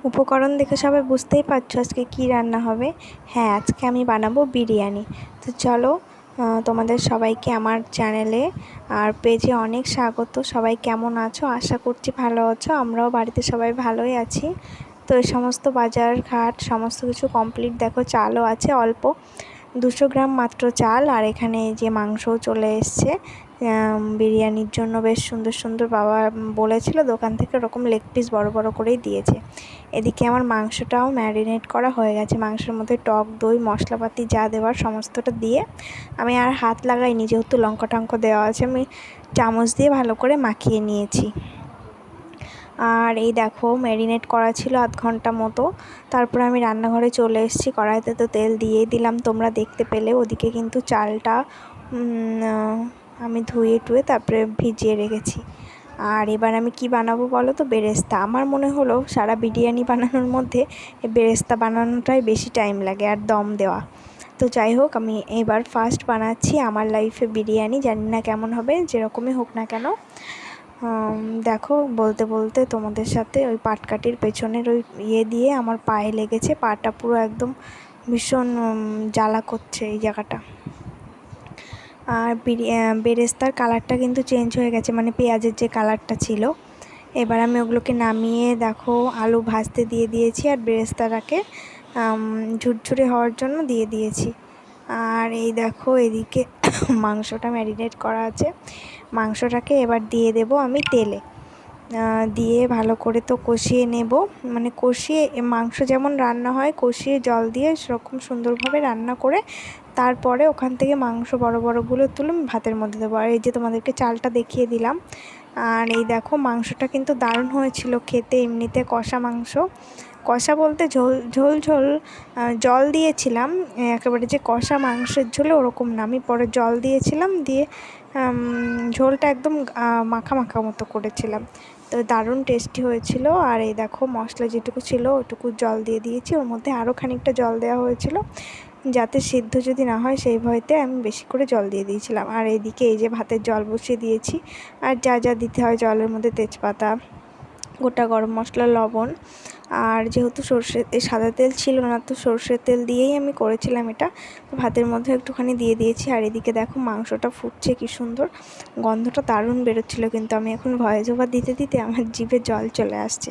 উপকরণ দেখে সবাই বুঝতেই পারছো আজকে কি রান্না হবে। হ্যাঁ, আজকে আমি বানাবো বিরিয়ানি। তো চলো, তোমাদের সবাইকে আমার চ্যানেলে আর পেজে অনেক স্বাগত। সবাই কেমন আছো? আশা করছি ভালো আছো। আমরাও বাড়িতে সবাই ভালোই আছি। তো এই সমস্ত বাজার ঘাট সমস্ত কিছু কমপ্লিট। দেখো, চালও আছে অল্প, 200 গ্রাম মাত্র চাল। আর এখানে যে মাংসও চলে এসছে বিরিয়ানির জন্য। বেশ সুন্দর সুন্দর, বাবা বলেছিল দোকান থেকে, ওরকম লেগ পিস বড় বড় করেই দিয়েছে। এদিকে আমার মাংসটাও ম্যারিনেট করা হয়ে গেছে। মাংসের মধ্যে টক দই মশলাপাতি যা দেওয়ার সমস্তটা দিয়ে আমি আর হাত লাগাইনি, যেহেতু লঙ্কা টঙ্কা দেওয়া আছে। আমি চামচ দিয়ে ভালো করে মাখিয়ে নিয়েছি। আর এই দেখো, ম্যারিনেট করা ছিল আধ ঘন্টা মতো। তারপরে আমি রান্নাঘরে চলে এসেছি। কড়াইতে তো তেল দিয়েই দিলাম, তোমরা দেখতে পেলে। ওদিকে কিন্তু চালটা আমি ধুয়ে টুয়ে তারপরে ভিজিয়ে রেখেছি। আর এবার আমি কি বানাবো বলো তো? বেরেস্তা। আমার মনে হলো সারা বিরিয়ানি বানানোর মধ্যে বেরেস্তা বানানোটাই বেশি টাইম লাগে আর দম দেওয়া। তো যাই হোক, আমি এবার ফার্স্ট বানাচ্ছি আমার লাইফে বিরিয়ানি। জানি না কেমন হবে, যেরকমই হোক না কেন। দেখো, বলতে বলতে তোমাদের সাথে ওই পাটকাঠির পেছনের ওই দিয়ে আমার পায়ে লেগেছে। পাটা পুরো একদম ভীষণ জ্বালা করছে এই জায়গাটা। আর বেরেস্তার কালারটা কিন্তু চেঞ্জ হয়ে গেছে, মানে পেঁয়াজের যে কালারটা ছিল। এবার আমি ওগুলোকে নামিয়ে দেখো আলু ভাজতে দিয়ে দিয়েছি, আর বেরেস্তাটাকে ঝুরঝুরে হওয়ার জন্য দিয়ে দিয়েছি। আর এই দেখো, এদিকে মাংসটা ম্যারিনেট করা আছে। মাংসটাকে এবার দিয়ে দেব আমি তেলে। দিয়ে ভালো করে তো কষিয়ে নেব, মানে কষিয়ে, মাংস যেমন রান্না হয় কষিয়ে জল দিয়ে, সেরকম সুন্দরভাবে রান্না করে তারপরে ওখান থেকে মাংস বড় বড়গুলো তুলে ভাতের মধ্যে দেবো। আর এই যে তোমাদেরকে চালটা দেখিয়ে দিলাম। আর এই দেখো, মাংসটা কিন্তু দারুণ হয়েছিল খেতে। এমনিতে কষা মাংস, কষা বলতে ঝোল ঝোল ঝোল জল দিয়েছিলাম। একেবারে যে কষা মাংসের ঝোলে ওরকম না, আমি পরে জল দিয়েছিলাম, দিয়ে ঝোলটা একদম মাখা মাখা মতো করেছিলাম। তো দারুণ টেস্টি হয়েছিল। আর এই দেখো, মশলা যেটুকু ছিল ওটুকু জল দিয়ে দিয়েছি। ওর মধ্যে আরও খানিকটা জল দেওয়া হয়েছিল, যাতে সিদ্ধ যদি না হয় সেই ভয়তে আমি বেশি করে জল দিয়ে দিয়েছিলাম। আর এইদিকে এই যে ভাতের জল বসিয়ে দিয়েছি। আর যা যা দিতে হয় জলের মধ্যে, তেজপাতা, গোটা গরম মশলা, লবণ। আর যেহেতু সাদা তেল ছিল না, তো সর্ষের তেল দিয়েই আমি করেছিলাম এটা। তো ভাতের মধ্যে একটুখানি দিয়ে দিয়েছি। আর এদিকে দেখো, মাংসটা ফুটছে কি সুন্দর, গন্ধটা দারুণ বেরোচ্ছিলো। কিন্তু আমি এখন ভয়েস ওভার দিতে দিতে আমার জিভে জল চলে আসছে।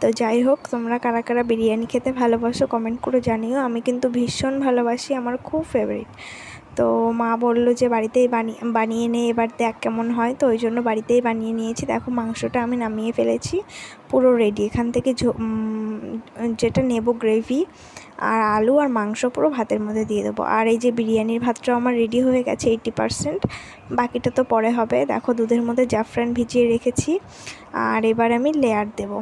তো যাই হোক, তোমরা কারা কারা বিরিয়ানি খেতে ভালোবাসো কমেন্ট করে জানিও। আমি কিন্তু ভীষণ ভালোবাসি, আমার খুব ফেভারিট। তো মা বললো যে বাড়িতেই বানিয়ে নে, এবার দেখ কেমন হয়। তো ওই জন্য বাড়িতেই বানিয়ে নিয়েছি। দেখো, মাংসটা আমি নামিয়ে ফেলেছি, পুরো রেডি। এখান থেকে যেটা নেব গ্রেভি, আর আলু আর মাংস পুরো ভাতের মধ্যে দিয়ে দেবো। আর এই যে বিরিয়ানির ভাতটাও আমার রেডি হয়ে গেছে 80%, বাকিটা তো পরে হবে। দেখো, দুধের মধ্যে জাফরান ভিজিয়ে রেখেছি। আর এবার আমি লেয়ার দেব।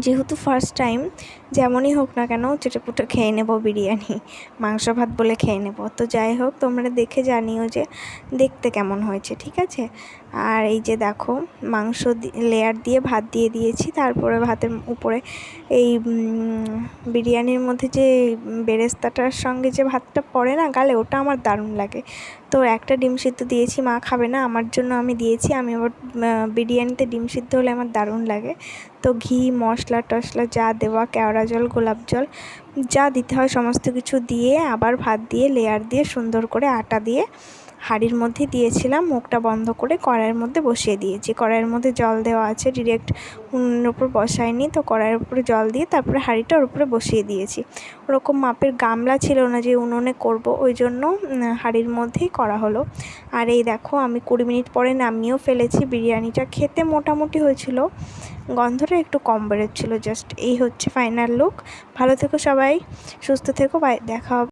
যেহেতু ফার্স্ট টাইম, যেমনই হোক না কেন চেটেপুটে খেয়ে নেব বিরিয়ানি, মাংস ভাত বলে খেয়ে নেব। তো যাই হোক, তোমরা দেখে জানিও যে দেখতে কেমন হয়েছে, ঠিক আছে। আর এই যে দেখো, মাংস লেয়ার দিয়ে ভাত দিয়ে দিয়েছি। তারপরে ভাতের উপরে এই বিরিয়ানির মধ্যে যে বেরেস্তাটার সঙ্গে যে ভাতটা পড়ে না গালে, ওটা আমার দারুণ লাগে। তো একটা ডিম সিদ্ধ দিয়েছি, মা খাবে না, আমার জন্য আমি দিয়েছি। আমি আবার বিরিয়ানিতে ডিম সিদ্ধ হলে আমার দারুণ লাগে। তো ঘি মশলা টশলা যা দেওয়া, কেওড়া জল, গোলাপ জল, যা দিতে হয় সমস্ত কিছু দিয়ে, আবার ভাত দিয়ে লেয়ার দিয়ে সুন্দর করে আটা দিয়ে হাঁড়ির মধ্যে দিয়েছিলাম। মুখটা বন্ধ করে কড়াইয়ের মধ্যে বসিয়ে দিয়েছি। কড়াইয়ের মধ্যে জল দেওয়া আছে, ডিরেক্ট উনুনের উপর বসাইনি। তো কড়াইয়ের উপরে জল দিয়ে তারপরে হাঁড়িটা ওর উপরে বসিয়ে দিয়েছি। ওরকম মাপের গামলা ছিল না যে উনুনে করব, ওই জন্য হাঁড়ির মধ্যেই করা হলো। আর এই দেখো, আমি 20 মিনিট পরে নামিয়েও ফেলেছি। বিরিয়ানিটা খেতে মোটামুটি হয়েছিল, গন্ধটা একটু কম বেরোচ্ছিলো। জাস্ট এই হচ্ছে ফাইনাল লুক। ভালো থেকো সবাই, সুস্থ থেকো, বাই, দেখা হবে।